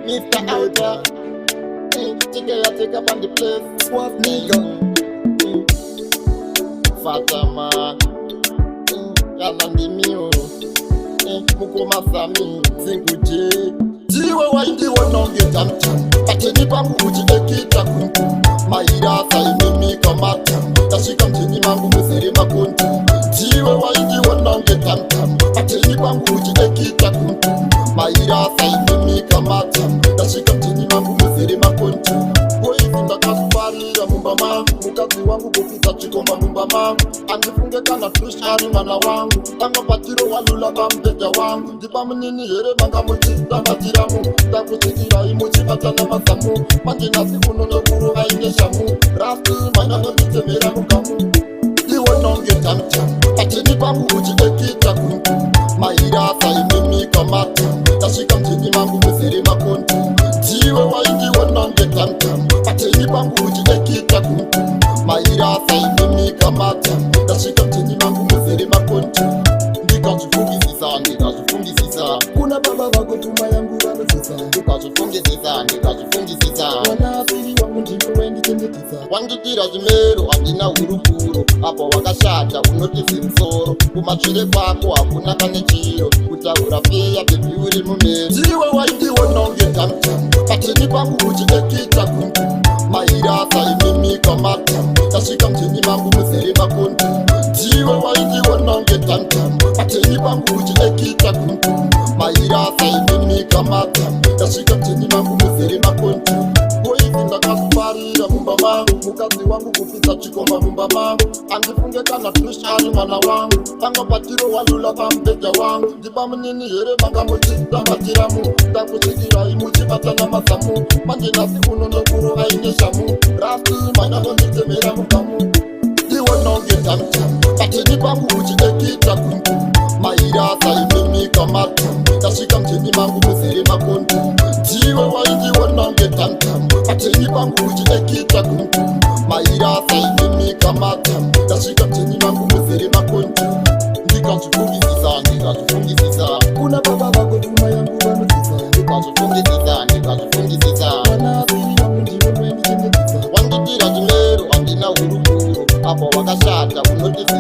Mr. Outer, today I take up on the place. Swap nigga, Fatama, Kalandi Mio, Mukoma Sami, Zinguje. Jiwe waindi wononge tamtam, pateni pangu ujidekita kunku. Maira saimimi kamatam, tashika mtini mangu mziri makuntu. Jiwe waindi wononge tamtam, pateni pangu ujidekita kunku. Maira saimimi kamatam, tashika mtini mangu mziri makuntu. Boizinda kasuparira mumbama, mukazi wangu kufisa chikoma mumbama. Anjifunge kana tushari mana wangu, tanga patiro walula kamteja wangu. Jipa mnini yere manga mchita matiramu, takusikira imuchi batana masamu. Manjina sikuno nyokuru haine shamu, rasti maina nabite mera mukamu. Iwo nonge tamtam, patini pangu ujidekita kunku. Maira saimimi kamatam, tashika mtini mangu mziri makuntu. Jiwe waindi wononge tamtam, patini pangu ujidekita kunku. Maira saimimi kamatam, tashika mtini mangu mziri makuntu. Ndikazvifungisisa kuna baba vako tuma yangu vanosisa. Ndikazvifungisisa wana asiri wangu ndino waindichengetisa. Wanditira zvimero handina hurukuro, apa wakashata unotisi musoro. Kumashure kwako hakuna kane chiro, kutaura peya bebi uri mumero. Jiwe waindiwononge tamtam, patini pangu uchidekita kunku. Maira saimimi kamatam, tashika mtini mangu muzere makuntu. Jiwe waindiwononge tamtam, patini pangu uchidekita kunku. Maira saimimi kamatam, tashika mtini mangu muzere makuntu. Boizinda kasuparira mumbama, mukazi wangu kufisa chikoma mumbama. Anjifunge kana tushari mana wangu, tanga patiro walula kamteja wangu. Jipa mnini yere manga mchita matiramu, takusikira imuchi batana masamu. Manjina sikuno nyokuru haine shamu, rasti maina nabite mera mukamu. Iwo nonge tamtam, patini pangu ujidekita kunku. Maira saimimi kamatam, tashika mtini mangu mziri makuntu. Jiwe waindi wononge tamtam, patini pangu ujidekita kunku. Maira saimimi kamatam, tashika mtini mangu mziri makuntu. Ndikazvifungisisa kuna baba vako tuma yangu vanosisa. Ndikazvifungisisa wana asiri wangu ndino waindichengetisa. Wanditira zvimero handina hurukuro, apa wakashata unotisi.